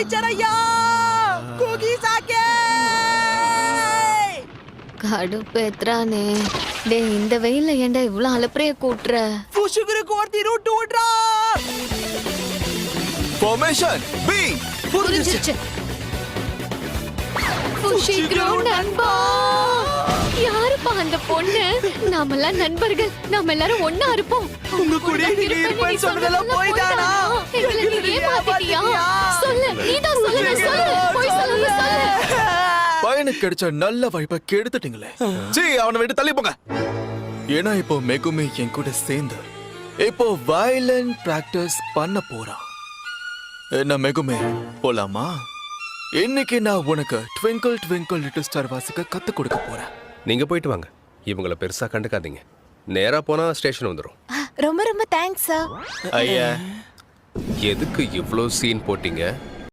Teacher ஐயா குகி சாக்கே கடுப்பேத்ரானே. டேய் இந்த வெயில்ல ஏன்டா இவ்ளோ அலப்பறைய கூட்டுற? புஷுகுருக்கு ஒருத்தி ரூட் விட்றா. Formation B. புரிஞ்சிருச்சு. புஷிக்ரோ நண்பா. யாருப்பா அந்த பொண்ணு? நாமெல்லாம் நண்பர்கள். நாம எல்லாரும் ஒண்ணா இருப்போம். உங்க கூட நீங்க இருப்பேன்னு சொன்னதெல்லாம் போய்தானா? எங்களை நீ ஏமாத்திட்டியா? சொல்லு, நீதான் சொல்லு, சொல்லு. போய் சொல்லு, சொல்லு. பையனுக்கு கிடைச்ச நல்ல வாய்ப்பை கெடுத்துட்டீங்களே. சீ, அவனை விட்டு தள்ளி போங்க. ஏன்னா இப்போ மெகுமி என் கூட சேர்ந்து இப்போ வயலன் பிராக்டிஸ் பண்ண போறான். என்ன மெகுமி, போலாமா? இன்னைக்கு நான் உனக்கு ட்விங்கிள் ட்விங்கிள் லிட்டில் ஸ்டார் வாசிக்க கத்து கொடுக்க போறேன். நீங்க போயிட்டு வாங்க. இவங்கள பெருசா கண்டுக்காதீங்க. நேரா போனா ஸ்டேஷன் வந்துடும். ரொம்ப ரொம்ப தேங்க்ஸ் சார். ஐயா, எதுக்கு இவ்ளோ சீன் போட்டீங்க?